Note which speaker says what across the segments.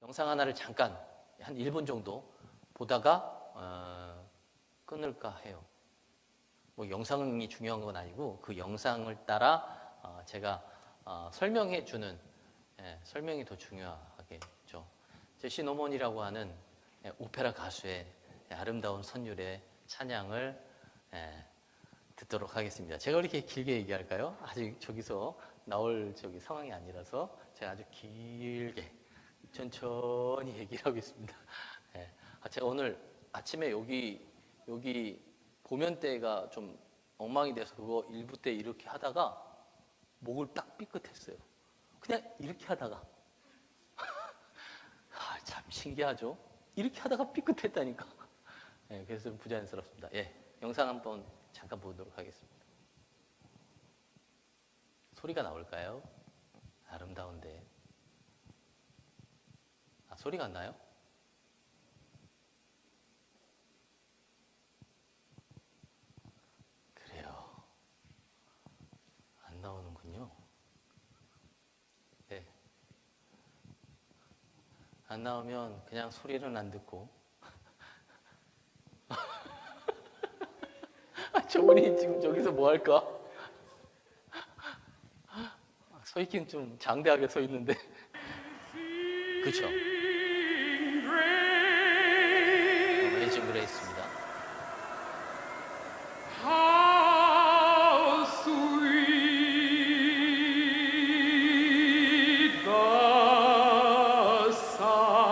Speaker 1: 영상 하나를 잠깐 한 1분 정도 보다가 끊을까 해요. 뭐 영상이 중요한 건 아니고 그 영상을 따라 제가 설명해 주는 설명이 더 중요하겠죠. 제시 노먼이라고 하는 오페라 가수의 아름다운 선율의 찬양을 듣도록 하겠습니다. 제가 이렇게 길게 얘기할까요? 아직 저기서 나올 상황이 아니라서 제가 아주 길게 천천히 얘기를 하겠습니다. 제가 오늘 아침에 여기 보면대가 좀 엉망이 돼서 그거 일부 때 이렇게 하다가 목을 딱 삐끗했어요. 그냥 이렇게 하다가 참 신기하죠? 이렇게 하다가 삐끗했다니까. 그래서 좀 부자연스럽습니다. 영상 한번 잠깐 보도록 하겠습니다. 소리가 나올까요? 아름다운데. 소리가 안 나요? 그래요. 안 나오는군요. 네. 안 나오면 그냥 소리는 안 듣고. 저분이 지금 저기서 뭐 할까? 서 있긴 좀 장대하게 서 있는데. 그쵸? 어메이징 그레이스입니다.
Speaker 2: How sweet the sound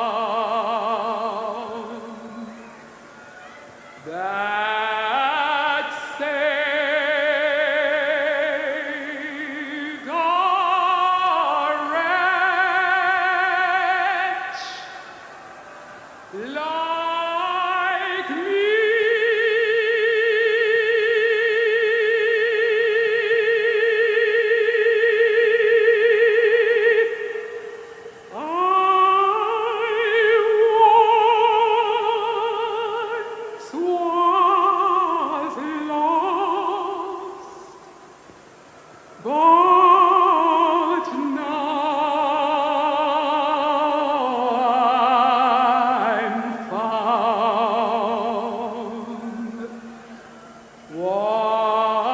Speaker 2: that saved a wretch like me. I once was lost, but now I'm found.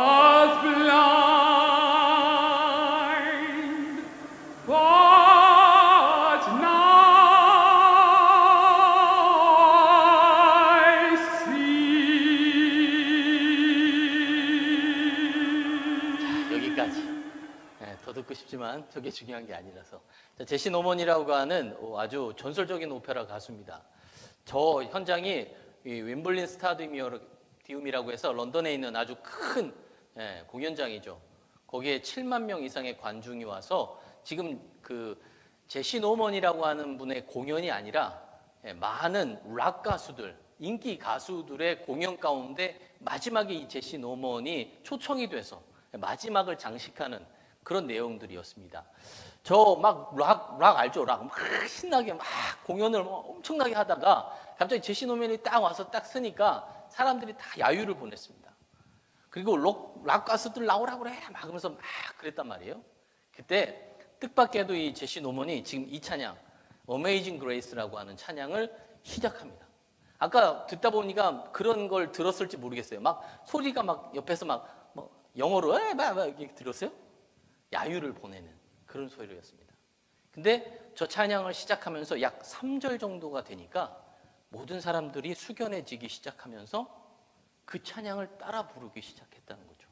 Speaker 2: Was blind, but now I see.
Speaker 1: 여기까지. 더 듣고 싶지만 저게 중요한 게 아니라서. 제시 노먼이라고 하는 아주 전설적인 오페라 가수입니다. 저 현장이 이 웸블린 스타디움이라고 해서 런던에 있는 아주 큰 공연장이죠. 거기에 7만 명 이상의 관중이 와서 지금 그 제시 노먼이라고 하는 분의 공연이 아니라 많은 락 가수들, 인기 가수들의 공연 가운데 마지막에 이 제시 노먼이 초청이 돼서 마지막을 장식하는 그런 내용들이었습니다. 저 막 락 알죠? 락 막 신나게 막 공연을 엄청나게 하다가 갑자기 제시 노먼이 딱 와서 딱 쓰니까 사람들이 다 야유를 보냈습니다. 그리고 락 가수들 나오라고 그래 막 그러면서 막 그랬단 말이에요. 그때 뜻밖에도 이 제시 노먼이 지금 이 찬양 어메이징 그레이스라고 하는 찬양을 시작합니다. 아까 듣다 보니까 그런 걸 들었을지 모르겠어요. 막 소리가 막 옆에서 막 뭐 영어로 막 이렇게 들었어요? 야유를 보내는 그런 소리였습니다. 근데 저 찬양을 시작하면서 약 3절 정도가 되니까 모든 사람들이 숙연해지기 시작하면서 그 찬양을 따라 부르기 시작했다는 거죠.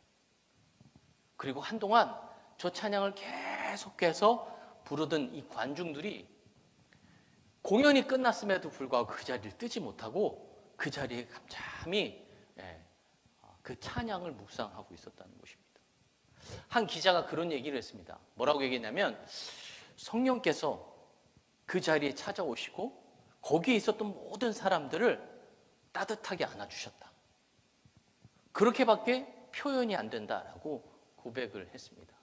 Speaker 1: 그리고 한동안 저 찬양을 계속해서 부르던 이 관중들이 공연이 끝났음에도 불구하고 그 자리를 뜨지 못하고 그 자리에 잠잠히 그 찬양을 묵상하고 있었다는 것입니다. 한 기자가 그런 얘기를 했습니다. 뭐라고 얘기했냐면 성령께서 그 자리에 찾아오시고 거기에 있었던 모든 사람들을 따뜻하게 안아주셨다. 그렇게밖에 표현이 안 된다라고 고백을 했습니다.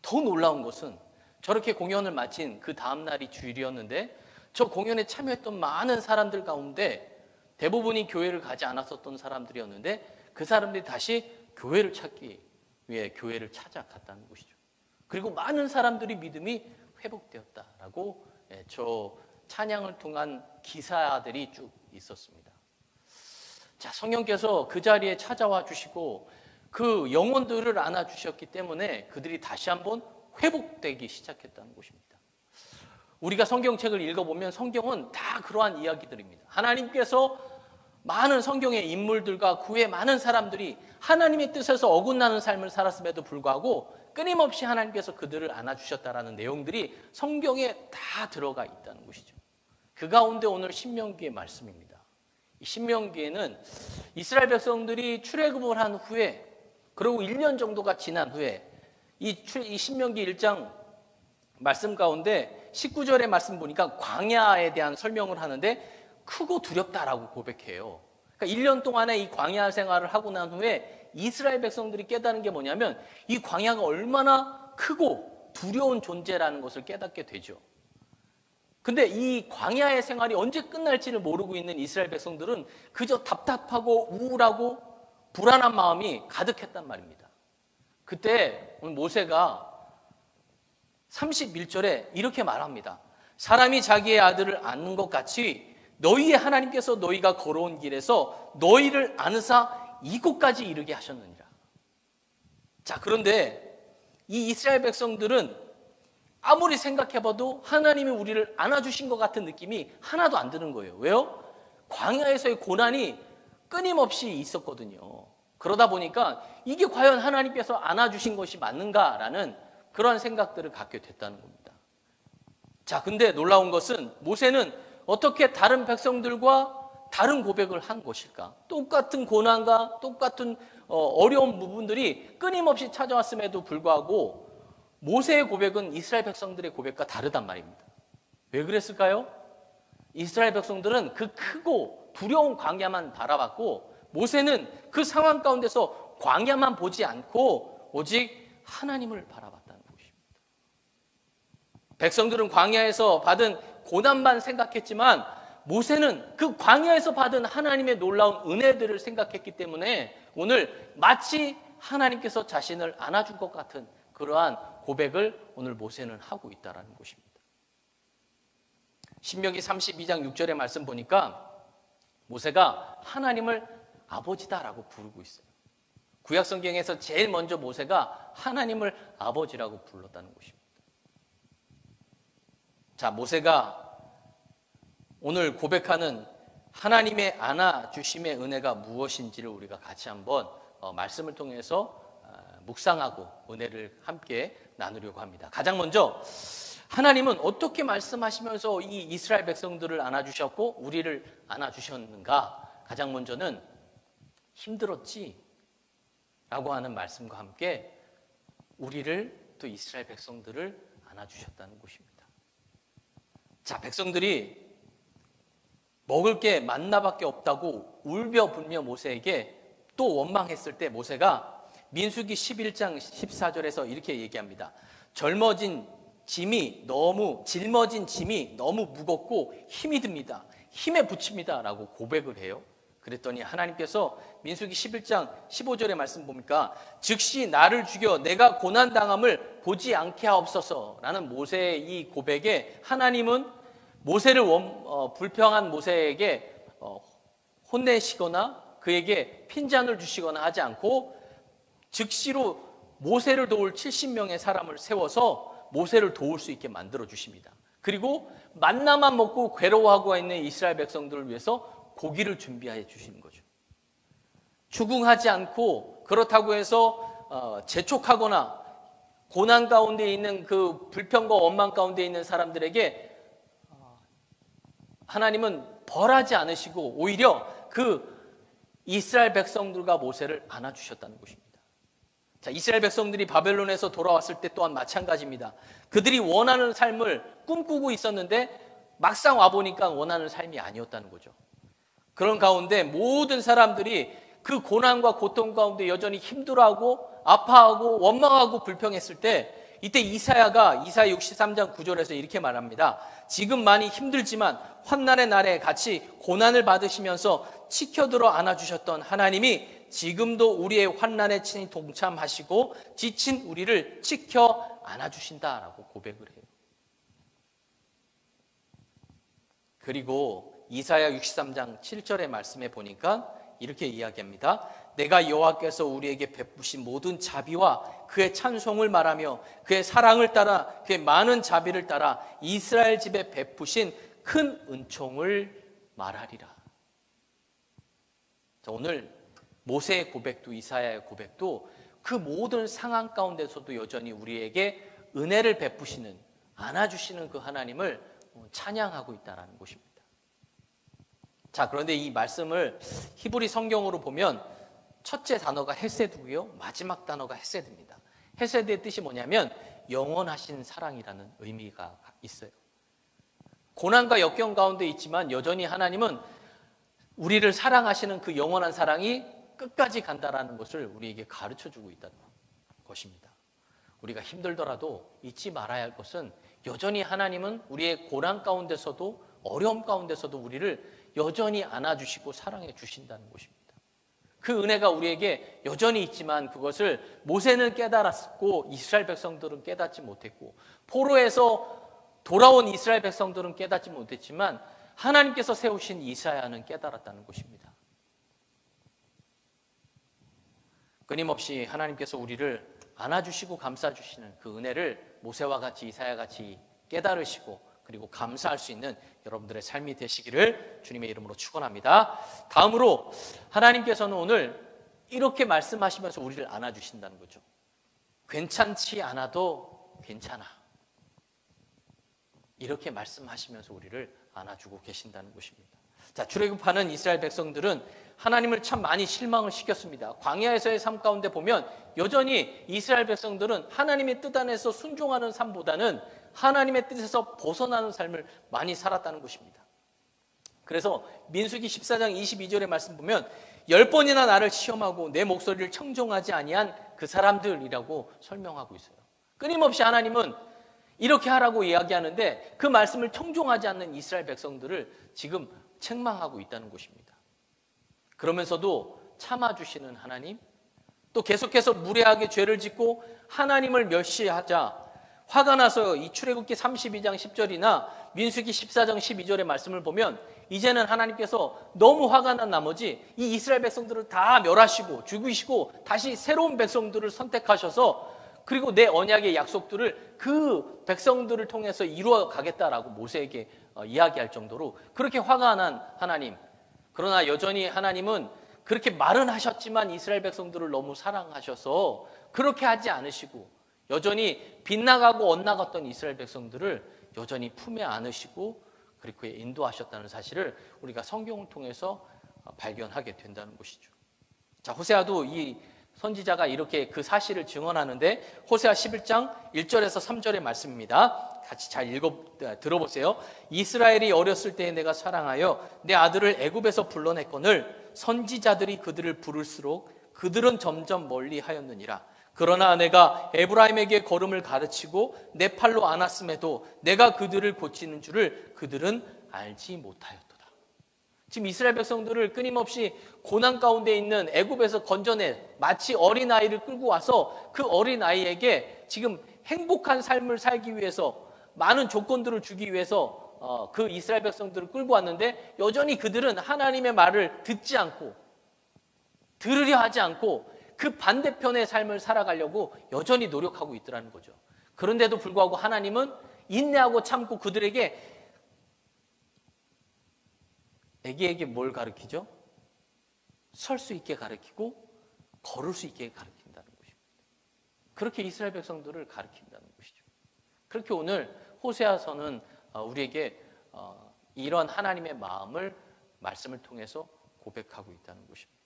Speaker 1: 더 놀라운 것은 저렇게 공연을 마친 그 다음 날이 주일이었는데 저 공연에 참여했던 많은 사람들 가운데 대부분이 교회를 가지 않았었던 사람들이었는데 그 사람들이 다시 교회를 찾기 위해 교회를 찾아갔다는 것이죠. 그리고 많은 사람들이 믿음이 회복되었다라고 저 찬양을 통한 기사들이 쭉 있었습니다. 자, 성령께서 그 자리에 찾아와 주시고 그 영혼들을 안아주셨기 때문에 그들이 다시 한번 회복되기 시작했다는 것입니다. 우리가 성경책을 읽어보면 성경은 다 그러한 이야기들입니다. 하나님께서 많은 성경의 인물들과 그 외 많은 사람들이 하나님의 뜻에서 어긋나는 삶을 살았음에도 불구하고 끊임없이 하나님께서 그들을 안아주셨다라는 내용들이 성경에 다 들어가 있다는 것이죠. 그 가운데 오늘 신명기의 말씀입니다. 이 신명기에는 이스라엘 백성들이 출애굽을 한 후에 그리고 1년 정도가 지난 후에 이 신명기 1장 말씀 가운데 19절의 말씀 보니까 광야에 대한 설명을 하는데 크고 두렵다라고 고백해요. 그러니까 1년 동안의 이 광야 생활을 하고 난 후에 이스라엘 백성들이 깨달은 게 뭐냐면 이 광야가 얼마나 크고 두려운 존재라는 것을 깨닫게 되죠. 근데 이 광야의 생활이 언제 끝날지를 모르고 있는 이스라엘 백성들은 그저 답답하고 우울하고 불안한 마음이 가득했단 말입니다. 그때 오늘 모세가 31절에 이렇게 말합니다. 사람이 자기의 아들을 안는 것 같이 너희의 하나님께서 너희가 걸어온 길에서 너희를 안으사 이곳까지 이르게 하셨느니라. 자, 그런데 이 이스라엘 백성들은 아무리 생각해봐도 하나님이 우리를 안아주신 것 같은 느낌이 하나도 안 드는 거예요. 왜요? 광야에서의 고난이 끊임없이 있었거든요. 그러다 보니까 이게 과연 하나님께서 안아주신 것이 맞는가라는 그런 생각들을 갖게 됐다는 겁니다. 자, 근데 놀라운 것은 모세는 어떻게 다른 백성들과 다른 고백을 한 것일까? 똑같은 고난과 똑같은 어려운 부분들이 끊임없이 찾아왔음에도 불구하고 모세의 고백은 이스라엘 백성들의 고백과 다르단 말입니다. 왜 그랬을까요? 이스라엘 백성들은 그 크고 두려운 광야만 바라봤고 모세는 그 상황 가운데서 광야만 보지 않고 오직 하나님을 바라봤다는 것입니다. 백성들은 광야에서 받은 고난만 생각했지만 모세는 그 광야에서 받은 하나님의 놀라운 은혜들을 생각했기 때문에 오늘 마치 하나님께서 자신을 안아준 것 같은 그러한 고백을 오늘 모세는 하고 있다는 것입니다. 신명기 32장 6절의 말씀 보니까 모세가 하나님을 아버지다라고 부르고 있어요. 구약 성경에서 제일 먼저 모세가 하나님을 아버지라고 불렀다는 것입니다. 자, 모세가 오늘 고백하는 하나님의 안아주심의 은혜가 무엇인지를 우리가 같이 한번 말씀을 통해서 묵상하고 은혜를 함께 나누려고 합니다. 가장 먼저 하나님은 어떻게 말씀하시면서 이 이스라엘 백성들을 안아주셨고 우리를 안아주셨는가? 가장 먼저는 힘들었지? 라고 하는 말씀과 함께 우리를 또 이스라엘 백성들을 안아주셨다는 것입니다. 자, 백성들이 먹을 게 만나밖에 없다고 울며불며 모세에게 또 원망했을 때 모세가 민수기 11장 14절에서 이렇게 얘기합니다. 짊어진 짐이 너무 무겁고 힘이 듭니다. 힘에 부칩니다. 라고 고백을 해요. 그랬더니 하나님께서 민수기 11장 15절의 말씀 보니까 즉시 나를 죽여 내가 고난당함을 보지 않게 하옵소서 라는 모세의 이 고백에 하나님은 모세를 불평한 모세에게 혼내시거나 그에게 핀잔을 주시거나 하지 않고 즉시로 모세를 도울 70명의 사람을 세워서 모세를 도울 수 있게 만들어 주십니다. 그리고 만나만 먹고 괴로워하고 있는 이스라엘 백성들을 위해서 고기를 준비해 주시는 거죠. 추궁하지 않고 그렇다고 해서 재촉하거나 고난 가운데 있는 그 불평과 원망 가운데 있는 사람들에게 하나님은 벌하지 않으시고 오히려 그 이스라엘 백성들과 모세를 안아주셨다는 것입니다. 자, 이스라엘 백성들이 바벨론에서 돌아왔을 때 또한 마찬가지입니다. 그들이 원하는 삶을 꿈꾸고 있었는데 막상 와보니까 원하는 삶이 아니었다는 거죠. 그런 가운데 모든 사람들이 그 고난과 고통 가운데 여전히 힘들어하고 아파하고 원망하고 불평했을 때 이때 이사야가 이사야 63장 9절에서 이렇게 말합니다. 지금 많이 힘들지만 환난의 날에 같이 고난을 받으시면서 치켜들어 안아주셨던 하나님이 지금도 우리의 환난에 친히 동참하시고 지친 우리를 치켜 안아주신다라고 고백을 해요. 그리고 이사야 63장 7절의 말씀에 보니까 이렇게 이야기합니다. 내가 여호와께서 우리에게 베푸신 모든 자비와 그의 찬송을 말하며 그의 사랑을 따라 그의 많은 자비를 따라 이스라엘 집에 베푸신 큰 은총을 말하리라. 자, 오늘 모세의 고백도 이사야의 고백도 그 모든 상황 가운데서도 여전히 우리에게 은혜를 베푸시는, 안아주시는 그 하나님을 찬양하고 있다는 것입니다. 자, 그런데 이 말씀을 히브리 성경으로 보면 첫째 단어가 헤세드고요, 마지막 단어가 헤세드입니다. 헤세드의 뜻이 뭐냐면 영원하신 사랑이라는 의미가 있어요. 고난과 역경 가운데 있지만 여전히 하나님은 우리를 사랑하시는 그 영원한 사랑이 끝까지 간다라는 것을 우리에게 가르쳐주고 있다는 것입니다. 우리가 힘들더라도 잊지 말아야 할 것은 여전히 하나님은 우리의 고난 가운데서도, 어려움 가운데서도 우리를 여전히 안아주시고 사랑해 주신다는 것입니다. 그 은혜가 우리에게 여전히 있지만 그것을 모세는 깨달았고 이스라엘 백성들은 깨닫지 못했고, 포로에서 돌아온 이스라엘 백성들은 깨닫지 못했지만 하나님께서 세우신 이사야는 깨달았다는 것입니다. 끊임없이 하나님께서 우리를 안아주시고 감싸주시는 그 은혜를 모세와 같이 이사야 같이 깨달으시고 그리고 감사할 수 있는 여러분들의 삶이 되시기를 주님의 이름으로 축원합니다. 다음으로 하나님께서는 오늘 이렇게 말씀하시면서 우리를 안아주신다는 거죠. 괜찮지 않아도 괜찮아. 이렇게 말씀하시면서 우리를 안아주고 계신다는 것입니다. 자, 출애굽하는 이스라엘 백성들은 하나님을 참 많이 실망을 시켰습니다. 광야에서의 삶 가운데 보면 여전히 이스라엘 백성들은 하나님의 뜻 안에서 순종하는 삶보다는 하나님의 뜻에서 벗어나는 삶을 많이 살았다는 것입니다. 그래서 민수기 14장 22절의 말씀 보면 10번이나 나를 시험하고 내 목소리를 청종하지 아니한 그 사람들이라고 설명하고 있어요. 끊임없이 하나님은 이렇게 하라고 이야기하는데 그 말씀을 청종하지 않는 이스라엘 백성들을 지금 책망하고 있다는 것입니다. 그러면서도 참아주시는 하나님, 또 계속해서 무례하게 죄를 짓고 하나님을 멸시하자 화가 나서 이 출애굽기 32장 10절이나 민수기 14장 12절의 말씀을 보면 이제는 하나님께서 너무 화가 난 나머지 이 이스라엘 백성들을 다 멸하시고 죽이시고 다시 새로운 백성들을 선택하셔서 그리고 내 언약의 약속들을 그 백성들을 통해서 이루어 가겠다라고 모세에게 이야기할 정도로 그렇게 화가 난 하나님. 그러나 여전히 하나님은 그렇게 말은 하셨지만 이스라엘 백성들을 너무 사랑하셔서 그렇게 하지 않으시고 여전히 빗나가고 엇나갔던 이스라엘 백성들을 여전히 품에 안으시고 그렇게 인도하셨다는 사실을 우리가 성경을 통해서 발견하게 된다는 것이죠. 자, 호세아도 이 선지자가 이렇게 그 사실을 증언하는데 호세아 11장 1절에서 3절의 말씀입니다. 같이 잘 들어보세요. 이스라엘이 어렸을 때에 내가 사랑하여 내 아들을 애굽에서 불러냈거늘 선지자들이 그들을 부를수록 그들은 점점 멀리 하였느니라. 그러나 내가 에브라임에게 걸음을 가르치고 내 팔로 안았음에도 내가 그들을 고치는 줄을 그들은 알지 못하였도다. 지금 이스라엘 백성들을 끊임없이 고난 가운데 있는 애굽에서 건져내 마치 어린아이를 끌고 와서 그 어린아이에게 지금 행복한 삶을 살기 위해서 많은 조건들을 주기 위해서 그 이스라엘 백성들을 끌고 왔는데 여전히 그들은 하나님의 말을 듣지 않고 들으려 하지 않고 그 반대편의 삶을 살아가려고 여전히 노력하고 있더라는 거죠. 그런데도 불구하고 하나님은 인내하고 참고 그들에게 애기에게 뭘 가르치죠? 설 수 있게 가르치고 걸을 수 있게 가르친다는 것입니다. 그렇게 이스라엘 백성들을 가르친다는 것이죠. 그렇게 오늘 호세아서는 우리에게 이런 하나님의 마음을 말씀을 통해서 고백하고 있다는 것입니다.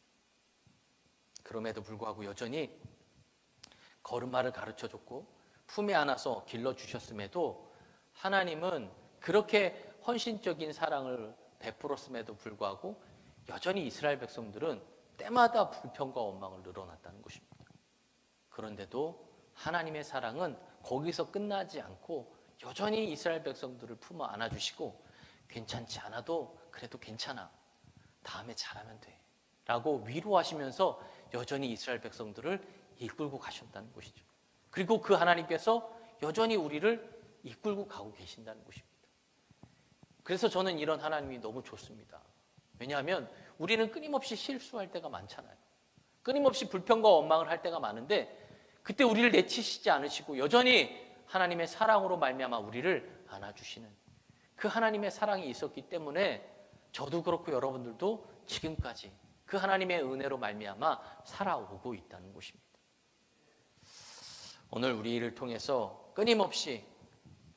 Speaker 1: 그럼에도 불구하고 여전히 걸음마를 가르쳐줬고 품에 안아서 길러주셨음에도 하나님은 그렇게 헌신적인 사랑을 베풀었음에도 불구하고 여전히 이스라엘 백성들은 때마다 불평과 원망을 늘어났다는 것입니다. 그런데도 하나님의 사랑은 거기서 끝나지 않고 여전히 이스라엘 백성들을 품어 안아주시고 괜찮지 않아도 그래도 괜찮아. 다음에 잘하면 돼. 라고 위로하시면서 여전히 이스라엘 백성들을 이끌고 가셨다는 것이죠. 그리고 그 하나님께서 여전히 우리를 이끌고 가고 계신다는 것입니다. 그래서 저는 이런 하나님이 너무 좋습니다. 왜냐하면 우리는 끊임없이 실수할 때가 많잖아요. 끊임없이 불평과 원망을 할 때가 많은데 그때 우리를 내치시지 않으시고 여전히 하나님의 사랑으로 말미암아 우리를 안아주시는 그 하나님의 사랑이 있었기 때문에 저도 그렇고 여러분들도 지금까지 그 하나님의 은혜로 말미암아 살아오고 있다는 것입니다. 오늘 우리를 통해서 끊임없이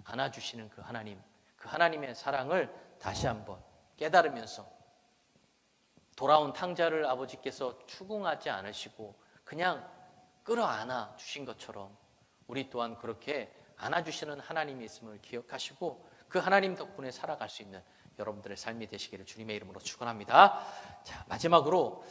Speaker 1: 안아주시는 그 하나님의 사랑을 다시 한번 깨달으면서 돌아온 탕자를 아버지께서 추궁하지 않으시고 그냥 끌어안아 주신 것처럼 우리 또한 그렇게 안아주시는 하나님이 있음을 기억하시고 그 하나님 덕분에 살아갈 수 있는 여러분들의 삶이 되시기를 주님의 이름으로 축원합니다. 자, 마지막으로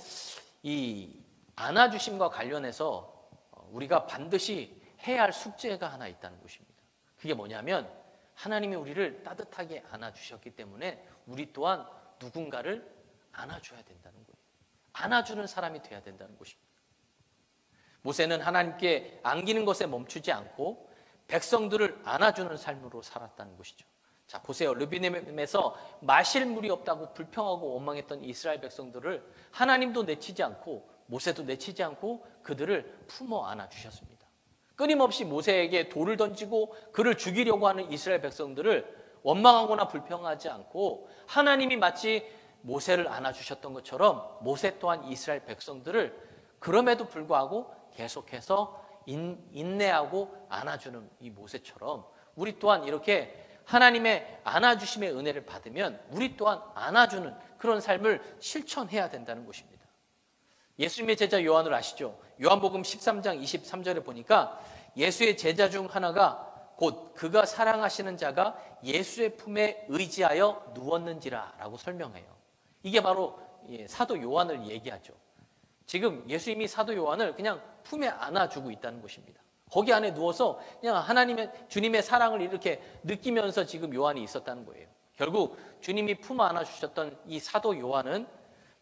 Speaker 1: 이 안아주심과 관련해서 우리가 반드시 해야 할 숙제가 하나 있다는 것입니다. 그게 뭐냐면 하나님이 우리를 따뜻하게 안아주셨기 때문에 우리 또한 누군가를 안아줘야 된다는 거예요. 안아주는 사람이 돼야 된다는 것입니다. 모세는 하나님께 안기는 것에 멈추지 않고 백성들을 안아주는 삶으로 살았다는 것이죠. 자, 보세요. 르비딤에서 마실 물이 없다고 불평하고 원망했던 이스라엘 백성들을 하나님도 내치지 않고 모세도 내치지 않고 그들을 품어 안아주셨습니다. 끊임없이 모세에게 돌을 던지고 그를 죽이려고 하는 이스라엘 백성들을 원망하거나 불평하지 않고 하나님이 마치 모세를 안아주셨던 것처럼 모세 또한 이스라엘 백성들을 그럼에도 불구하고 계속해서 인내하고 안아주는 이 모세처럼 우리 또한 이렇게 하나님의 안아주심의 은혜를 받으면 우리 또한 안아주는 그런 삶을 실천해야 된다는 것입니다. 예수님의 제자 요한을 아시죠? 요한복음 13장 23절에 보니까 예수의 제자 중 하나가 곧 그가 사랑하시는 자가 예수의 품에 의지하여 누웠는지라 라고 설명해요. 이게 바로 사도 요한을 얘기하죠. 지금 예수님이 사도 요한을 그냥 품에 안아주고 있다는 것입니다. 거기 안에 누워서 그냥 하나님의 주님의 사랑을 이렇게 느끼면서 지금 요한이 있었다는 거예요. 결국 주님이 품 안아주셨던 이 사도 요한은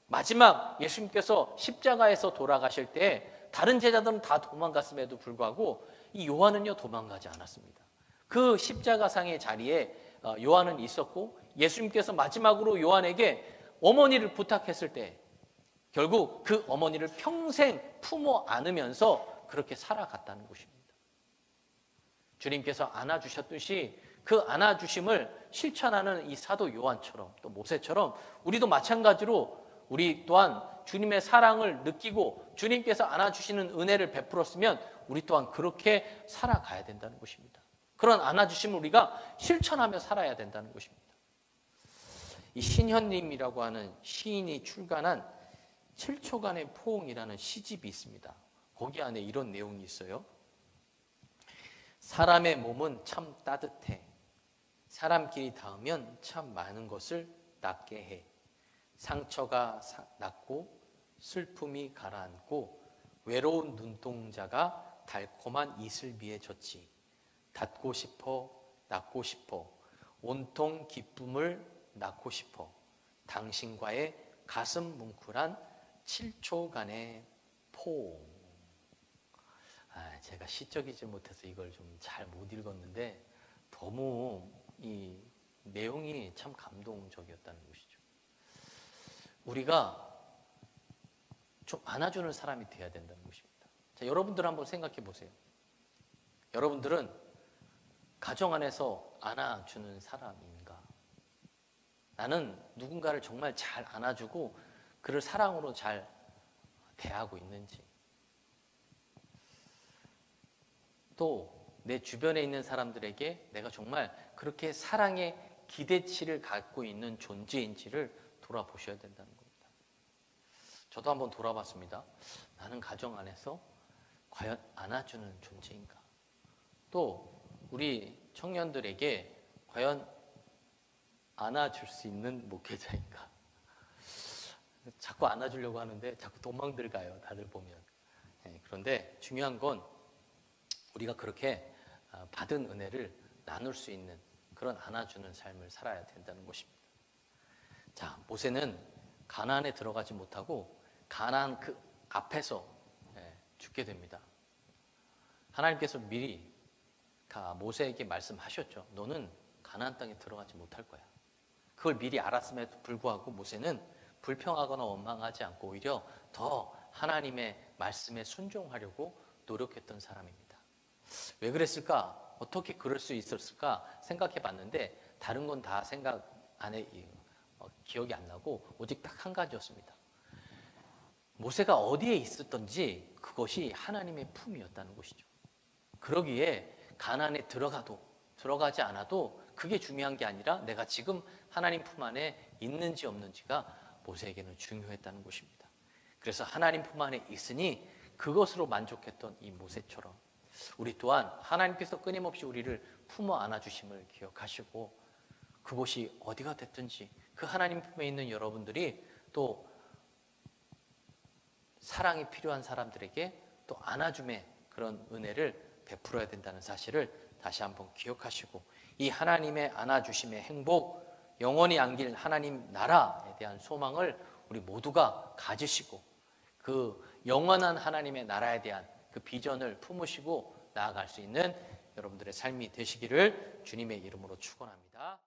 Speaker 1: 마지막 예수님께서 십자가에서 돌아가실 때 다른 제자들은 다 도망갔음에도 불구하고 이 요한은요 도망가지 않았습니다. 그 십자가상의 자리에 요한은 있었고 예수님께서 마지막으로 요한에게 어머니를 부탁했을 때 결국 그 어머니를 평생 품어 안으면서 그렇게 살아갔다는 것입니다. 주님께서 안아주셨듯이 그 안아주심을 실천하는 이 사도 요한처럼 또 모세처럼 우리도 마찬가지로 우리 또한 주님의 사랑을 느끼고 주님께서 안아주시는 은혜를 베풀었으면 우리 또한 그렇게 살아가야 된다는 것입니다. 그런 안아주심을 우리가 실천하며 살아야 된다는 것입니다. 이 신현님이라고 하는 시인이 출간한 7초간의 포옹이라는 시집이 있습니다. 거기 안에 이런 내용이 있어요. 사람의 몸은 참 따뜻해. 사람끼리 닿으면 참 많은 것을 낫게 해. 상처가 낫고 슬픔이 가라앉고 외로운 눈동자가 달콤한 이슬비에 젖지. 닿고 싶어, 낫고 싶어. 온통 기쁨을 낳고 싶어. 당신과의 가슴 뭉클한 7초간의 포옹. 제가 시적이지 못해서 이걸 좀 잘 못 읽었는데 너무 이 내용이 참 감동적이었다는 것이죠. 우리가 좀 안아주는 사람이 돼야 된다는 것입니다. 자, 여러분들 한번 생각해 보세요. 여러분들은 가정 안에서 안아주는 사람인가? 나는 누군가를 정말 잘 안아주고 그를 사랑으로 잘 대하고 있는지, 또 내 주변에 있는 사람들에게 내가 정말 그렇게 사랑의 기대치를 갖고 있는 존재인지를 돌아보셔야 된다는 겁니다. 저도 한번 돌아봤습니다. 나는 가정 안에서 과연 안아주는 존재인가? 또 우리 청년들에게 과연 안아줄 수 있는 목회자인가? 자꾸 안아주려고 하는데 자꾸 도망들 가요. 다들 보면. 그런데 중요한 건 우리가 그렇게 받은 은혜를 나눌 수 있는 그런 안아주는 삶을 살아야 된다는 것입니다. 자, 모세는 가나안에 들어가지 못하고 가나안 그 앞에서 죽게 됩니다. 하나님께서 미리 모세에게 말씀하셨죠. 너는 가나안 땅에 들어가지 못할 거야. 그걸 미리 알았음에도 불구하고 모세는 불평하거나 원망하지 않고 오히려 더 하나님의 말씀에 순종하려고 노력했던 사람입니다. 왜 그랬을까? 어떻게 그럴 수 있었을까 생각해 봤는데 다른 건 다 생각 안에 기억이 안 나고 오직 딱 한 가지였습니다. 모세가 어디에 있었던지 그것이 하나님의 품이었다는 것이죠. 그러기에 가나안에 들어가지 않아도 그게 중요한 게 아니라 내가 지금 하나님 품 안에 있는지 없는지가 모세에게는 중요했다는 것입니다. 그래서 하나님 품 안에 있으니 그것으로 만족했던 이 모세처럼 우리 또한 하나님께서 끊임없이 우리를 품어 안아주심을 기억하시고 그곳이 어디가 됐든지 그 하나님 품에 있는 여러분들이 또 사랑이 필요한 사람들에게 또 안아줌의 그런 은혜를 베풀어야 된다는 사실을 다시 한번 기억하시고 이 하나님의 안아주심의 행복, 영원히 안길 하나님 나라에 대한 소망을 우리 모두가 가지시고 그 영원한 하나님의 나라에 대한 그 비전을 품으시고 나아갈 수 있는 여러분들의 삶이 되시기를 주님의 이름으로 축원합니다.